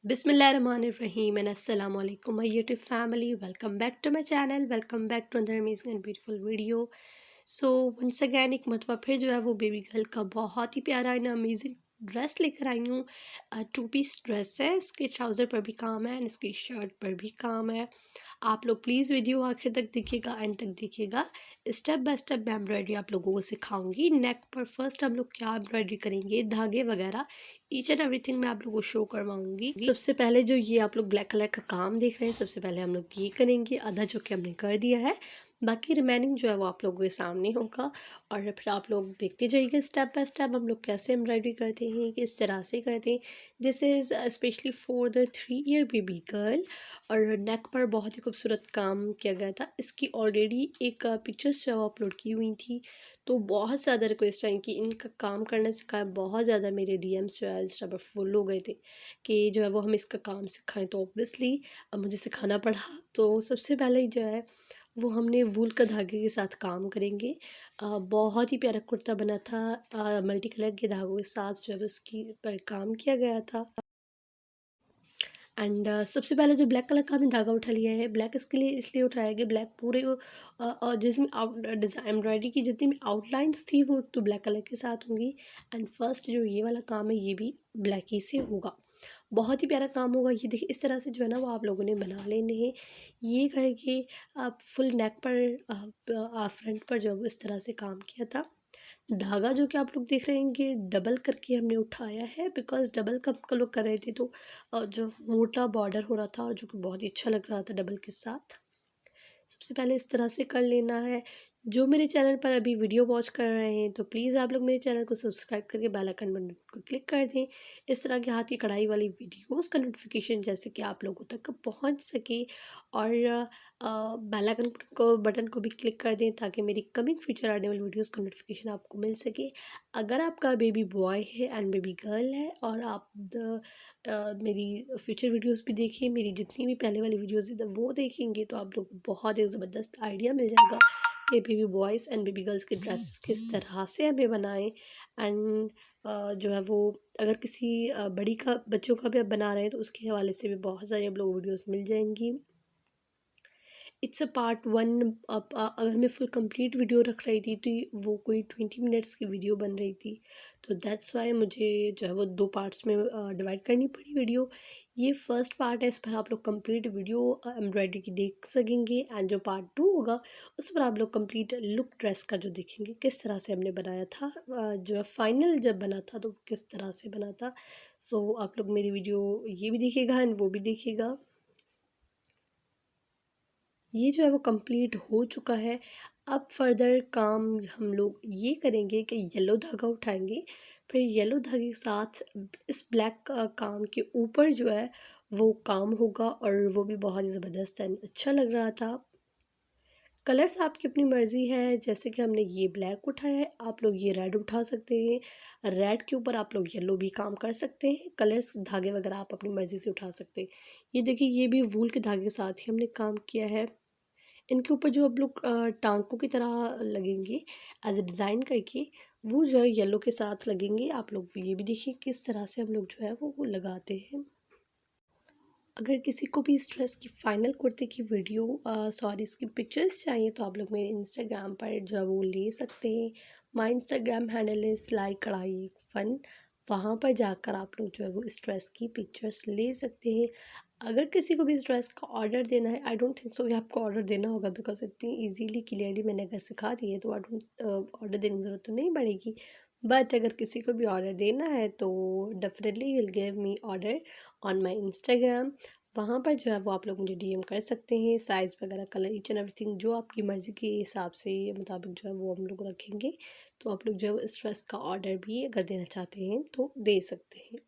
Bismillahirrahmanirrahim and Assalamu alaikum my YouTube family. Welcome back to my channel. Welcome back to another amazing and beautiful video. So once again एक मरतबा फिर जो है वो baby girl का बहुत ही प्यारा एंड अमेजिंग ड्रेस लेकर आई हूँ। टू पीस ड्रेस है, इसके ट्राउज़र पर भी काम है एंड इसकी शर्ट पर भी काम है। आप लोग प्लीज़ वीडियो आखिर तक देखिएगा, एंड तक देखिएगा। स्टेप बाय स्टेप मैं एम्ब्रॉयडरी आप लोगों को सिखाऊंगी। नेक पर फर्स्ट हम लोग क्या एम्ब्रॉयडरी करेंगे, धागे वगैरह ईच एंड एवरीथिंग मैं आप लोगों को शो करवाऊंगी। सबसे पहले जो ये आप लोग ब्लैक कलर का काम देख रहे हैं, सबसे पहले हम लोग ये करेंगे, आधा जो कि हमने कर दिया है, बाकी रिमेनिंग जो है वो आप लोगों के सामने होगा। और फिर आप लोग देखते जाइए स्टेप बाय स्टेप हम लोग कैसे एम्ब्रॉयडरी करते हैं, किस तरह से करते हैं। This is specially for the 3 year baby girl. और नेक पर बहुत ही खूबसूरत काम किया गया था। इसकी ऑलरेडी एक पिक्चर्स जो है वो अपलोड की हुई थी, तो बहुत ज़्यादा रिक्वेस्ट आई कि इनका काम करना सिखाएं। बहुत ज़्यादा मेरे डीएम्स जो है इंस्टा पर फुल हो गए थे कि जो है वो हम इसका काम सिखाएं, तो ऑब्वियसली अब मुझे सिखाना पड़ा। तो सबसे पहले ही जो है वो हमने वूल का धागे के साथ काम करेंगे। बहुत ही प्यारा कुर्ता बना था, मल्टी कलर के धागों के साथ जो है उसकी पर काम किया गया था। एंड सबसे पहले जो ब्लैक कलर का हमने धागा उठा लिया है, ब्लैक इसके लिए इसलिए उठाया कि ब्लैक पूरे और जिसमें आउट डिज़ाइन एम्ब्रॉयडरी की जितनी भी आउटलाइंस थी वो तो ब्लैक कलर के साथ होंगी। एंड फर्स्ट जो ये वाला काम है ये भी ब्लैक ही से होगा। बहुत ही प्यारा काम होगा। ये देखिए इस तरह से जो है ना वो आप लोगों ने बना लेने हैं। ये करके आप फुल नेक पर फ्रंट पर जो है वो इस तरह से काम किया था। धागा जो कि आप लोग देख रहे हैं कि डबल करके हमने उठाया है, बिकॉज़ डबल का हम लोग कर रहे थे, तो जो मोटा बॉर्डर हो रहा था और जो कि बहुत ही अच्छा लग रहा था डबल के साथ। सबसे पहले इस तरह से कर लेना है। जो मेरे चैनल पर अभी वीडियो वॉच कर रहे हैं तो प्लीज़ आप लोग मेरे चैनल को सब्सक्राइब करके बेल आइकन बटन को क्लिक कर दें। इस तरह के हाथ की कढ़ाई वाली वीडियोस का नोटिफिकेशन जैसे कि आप लोगों तक पहुंच सके। और बेल आइकन को बटन को भी क्लिक कर दें ताकि मेरी कमिंग फ्यूचर आने वाली वीडियोस का नोटिफिकेशन आपको मिल सके। अगर आपका बेबी बॉय है एंड बेबी गर्ल है और आप मेरी फ्यूचर वीडियोस भी देखें, मेरी जितनी भी पहले वाली वीडियोस है वो देखेंगे, तो आप लोग को बहुत एक ज़बरदस्त आइडिया मिल जाएगा कि baby boys and baby girls के ड्रेसेस किस तरह से हमें बनाएं। एंड जो है वो अगर किसी बड़ी का बच्चों का भी आप बना रहे हैं तो उसके हवाले से भी बहुत सारी आप लोग वीडियोस मिल जाएंगी। It's a part one. अगर मैं फुल कंप्लीट वीडियो रख रही थी तो वो कोई 20 मिनट्स की वीडियो बन रही थी, तो दैट्स वाई मुझे जो है वो 2 पार्ट्स में डिवाइड करनी पड़ी वीडियो। ये फर्स्ट पार्ट है, इस पर आप लोग कंप्लीट वीडियो एम्ब्रॉयडरी की देख सकेंगे। एंड जो पार्ट 2 होगा उस पर आप लोग कंप्लीट लुक ड्रेस का जो देखेंगे, किस तरह से हमने बनाया था, जो है फाइनल जब बना था तो किस तरह से बना था। सो आप लोग मेरी वीडियो ये भी देखिएगा एंड वो भी देखिएगा। ये जो है वो कंप्लीट हो चुका है। अब फर्दर काम हम लोग ये करेंगे कि येलो धागा उठाएंगे, फिर येलो धागे के साथ इस ब्लैक काम के ऊपर जो है वो काम होगा, और वो भी बहुत ही ज़बरदस्त एंड अच्छा लग रहा था। कलर्स आपकी अपनी मर्ज़ी है, जैसे कि हमने ये ब्लैक उठाया है, आप लोग ये रेड उठा सकते हैं। रेड के ऊपर आप लोग येलो भी काम कर सकते हैं। कलर्स धागे वगैरह आप अपनी मर्ज़ी से उठा सकते हैं। ये देखिए ये भी वूल के धागे के साथ ही हमने काम किया है। इनके ऊपर जो अब लोग टाँकों की तरह लगेंगे एज अ डिज़ाइन करके, वो जो है येलो के साथ लगेंगे। आप लोग ये भी देखिए किस तरह से हम लोग जो है वो लगाते हैं। अगर किसी को भी इस ड्रेस की फ़ाइनल कुर्ते की वीडियो सॉरी इसकी पिक्चर्स चाहिए तो आप लोग मेरे इंस्टाग्राम पर जो है वो ले सकते हैं। My Instagram handle is like कढ़ाई फन। वहाँ पर जाकर आप लोग जो है वो इस ड्रेस की पिक्चर्स ले सकते हैं। अगर किसी को भी इस ड्रेस का ऑर्डर देना है, आई डोंट थिंक सो कि आपको ऑर्डर देना होगा, बिकॉज इतनी इजीली क्लियरली मैंने अगर सिखा दी है तो आई डोंट ऑर्डर देने की ज़रूरत तो नहीं पड़ेगी। बट अगर किसी को भी ऑर्डर देना है तो definitely will give me order on my Instagram. वहाँ पर जो है वो आप लोग मुझे डीएम कर सकते हैं। साइज़ वगैरह कलर ईच एंड एवरीथिंग जो आपकी मर्ज़ी के हिसाब से मुताबिक जो है वो हम लोग रखेंगे। तो आप लोग जो है इस ड्रेस का ऑर्डर भी अगर देना चाहते हैं तो दे सकते हैं।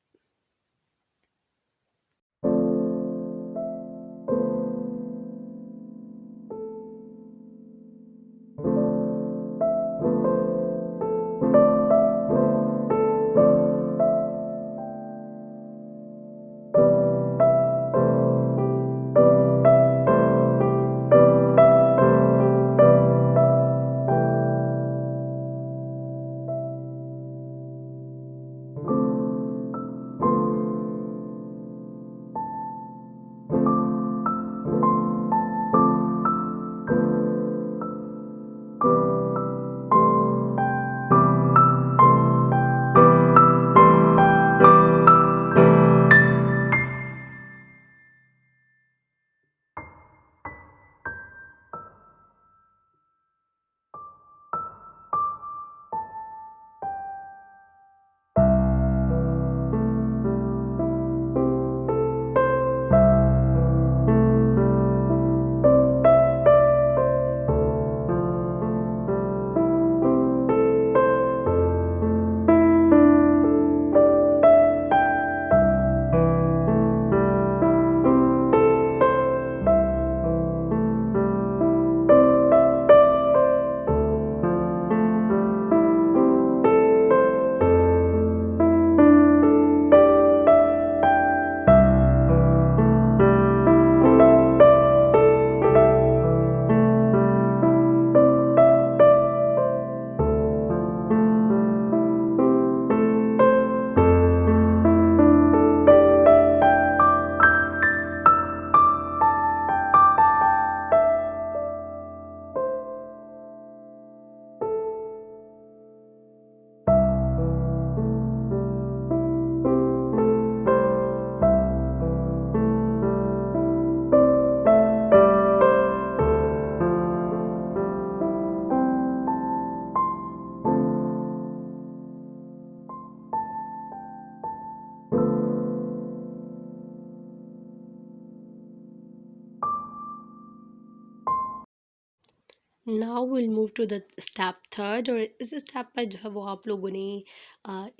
Now will move to the step third. और इस स्टेप पर जो है वो आप लोगों ने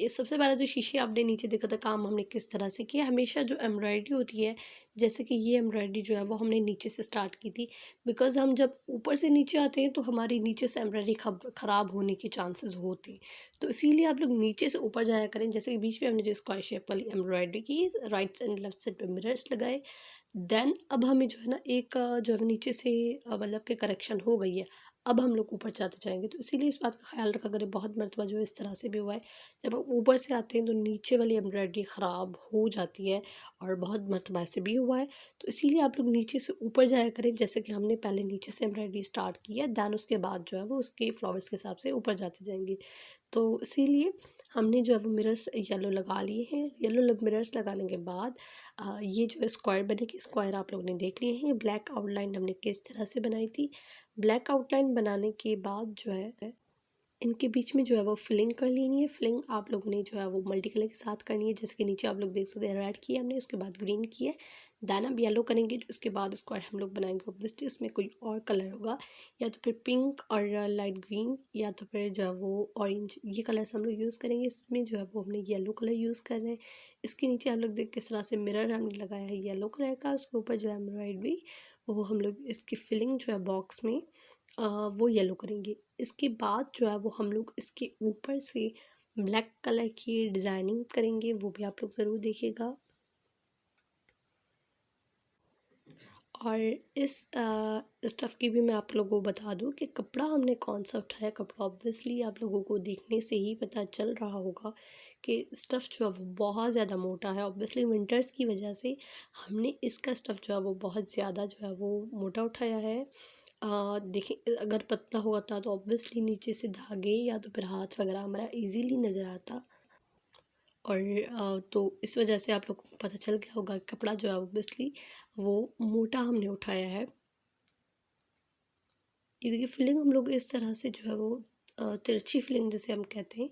इस सबसे पहले जो शीशे आपने नीचे देखा था काम हमने किस तरह से किया। हमेशा जो एम्ब्रॉयडरी होती है, जैसे कि ये एम्ब्रॉयडरी जो है वो हमने नीचे से स्टार्ट की थी, बिकॉज हम जब ऊपर से नीचे आते हैं तो हमारी नीचे से एम्ब्रॉयडरी ख़राब होने के चांसेस होते हैं। तो इसीलिए आप लोग नीचे से ऊपर जाया करें। जैसे कि बीच में हमने जो स्क्वायर शेप वाली एम्ब्रॉयडरी की, राइट एंड लेफ्ट साइड पे मिरर्स लगाए। देन अब हमें जो है ना एक जो है नीचे से मतलब कि करेक्शन हो गई है। अब हम लोग ऊपर जाते जाएंगे, तो इसीलिए इस बात का ख्याल रखा करें। बहुत मरतबा जो है इस तरह से भी हुआ है, जब हम ऊपर से आते हैं तो नीचे वाली एम्ब्रॉयडरी ख़राब हो जाती है, और बहुत मरतबा ऐसे भी हुआ है। तो इसीलिए आप लोग नीचे से ऊपर जाया करें, जैसे कि हमने पहले नीचे से एम्ब्रॉयडरी स्टार्ट की है, दैन उसके बाद जो है वो उसके फ्लावर्स के हिसाब से ऊपर जाते जाएंगे। तो इसीलिए हमने जो है वो मिरर्स येलो लगा लिए हैं। येलो मिरर्स लगाने के बाद ये जो स्क्वायर बनेगी, स्क्वायर आप लोगों ने देख लिए हैं। ब्लैक आउटलाइन हमने किस तरह से बनाई थी। ब्लैक आउटलाइन बनाने के बाद जो है इनके बीच में जो है वो फिलिंग कर लेनी है। फिलिंग आप लोगों ने जो है वो मल्टी कलर के साथ करनी है, जैसे कि नीचे आप लोग देख सकते हैं रेड किया हमने, उसके बाद ग्रीन किया, देन अब येलो करेंगे। उसके बाद स्क्वायर हम लोग बनाएंगे, ऑब्वियसली उसमें कोई और कलर होगा, या तो फिर पिंक और लाइट ग्रीन, या तो फिर जो है वो ऑरेंज। ये कलर्स हम लोग यूज़ करेंगे। इसमें जो है वो हमने येलो कलर यूज़ कर रहे हैं। इसके नीचे आप लोग देख किस तरह से मिरर हमने लगाया है येलो कलर का, उसके ऊपर जो है एम्ब्रॉयडरी, वो हम लोग इसकी फिलिंग जो है बॉक्स में वो येलो करेंगे। इसके बाद जो है वो हम लोग इसके ऊपर से ब्लैक कलर की डिज़ाइनिंग करेंगे, वो भी आप लोग ज़रूर देखिएगा। और इस स्टफ़ की भी मैं आप लोगों को बता दूं कि कपड़ा हमने कौन सा उठाया। कपड़ा ऑब्वियसली आप लोगों को देखने से ही पता चल रहा होगा कि स्टफ़ जो है वो बहुत ज़्यादा मोटा है। ऑब्वियसली विंटर्स की वजह से हमने इसका स्टफ़ जो है वो बहुत ज़्यादा जो है वो मोटा उठाया है। देखिए अगर पतला होता तो ऑब्वियसली नीचे से धागे या तो फिर हाथ वगैरह हमारा इजीली नज़र आता। और तो इस वजह से आप लोगों को पता चल गया होगा कि कपड़ा जो है ऑब्वियसली वो मोटा हमने उठाया है। ये देखिए फिलिंग हम लोग इस तरह से जो है वो तिरछी फिलिंग जिसे हम कहते हैं,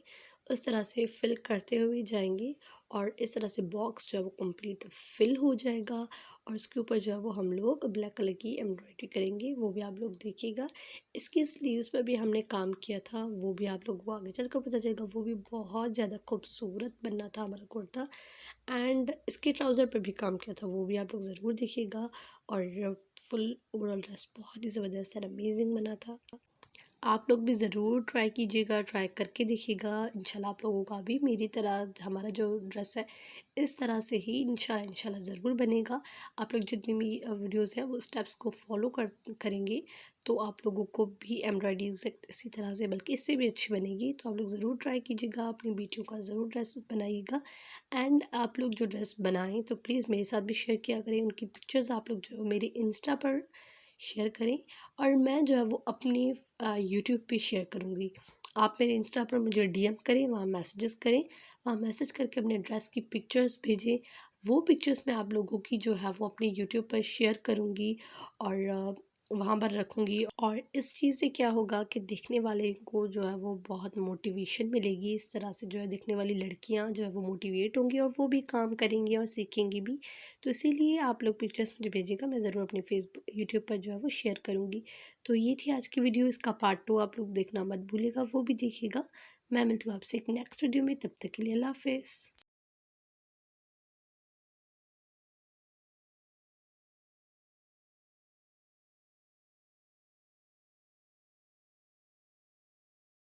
उस तरह से फिल करते हुए जाएंगे, और इस तरह से बॉक्स जो है वो कंप्लीट फिल हो जाएगा। और उसके ऊपर जो है वो हम लोग ब्लैक कलर की एम्ब्रॉयडरी करेंगे, वो भी आप लोग देखिएगा। इसकी स्लीव्स पर भी हमने काम किया था, वो भी आप लोगों को आगे चलकर पता चलेगा। वो भी बहुत ज़्यादा खूबसूरत बनना था हमारा कुर्ता। एंड इसके ट्राउज़र पर भी काम किया था, वो भी आप लोग ज़रूर देखिएगा। और फुल ओवरऑल ड्रेस बहुत ही ज़बरदस्त और अमेजिंग बना था। आप लोग भी ज़रूर ट्राई कीजिएगा, ट्राई करके देखिएगा। इंशाल्लाह आप लोगों का भी मेरी तरह हमारा जो ड्रेस है इस तरह से ही इंशाल्लाह ज़रूर बनेगा। आप लोग जितनी भी वीडियोज़ हैं वो स्टेप्स को फॉलो करेंगे तो आप लोगों को भी एम्ब्रॉयडरी एग्जैक्ट इसी तरह से बल्कि इससे भी अच्छी बनेगी। तो आप लोग ज़रूर ट्राई कीजिएगा, अपनी बेटियों का ज़रूर ड्रेस बनाइएगा। एंड आप लोग जो ड्रेस बनाएं तो प्लीज़ मेरे साथ भी शेयर किया करें। उनकी पिक्चर्स आप लोग जो है मेरे इंस्टा पर शेयर करें, और मैं जो है वो अपनी यूट्यूब पे शेयर करूँगी। आप मेरे इंस्टा पर मुझे डीएम करें, वहाँ मैसेजेस करें, वहाँ मैसेज करके अपने ड्रेस की पिक्चर्स भेजें। वो पिक्चर्स मैं आप लोगों की जो है वो अपने यूट्यूब पर शेयर करूँगी, और वहाँ पर रखूँगी। और इस चीज़ से क्या होगा कि देखने वाले को जो है वो बहुत मोटिवेशन मिलेगी। इस तरह से जो है देखने वाली लड़कियाँ जो है वो मोटिवेट होंगी, और वो भी काम करेंगी और सीखेंगी भी। तो इसीलिए आप लोग पिक्चर्स मुझे भेजिएगा, मैं ज़रूर अपने फेसबुक यूट्यूब पर जो है वो शेयर करूँगी। तो ये थी आज की वीडियो, इसका पार्ट 2 आप लोग देखना मत भूलिएगा, वो भी देखिएगा। मैं मिलती हूँ आपसे एक नेक्स्ट वीडियो में, तब तक के लिए अल्लाह हाफ़िज़।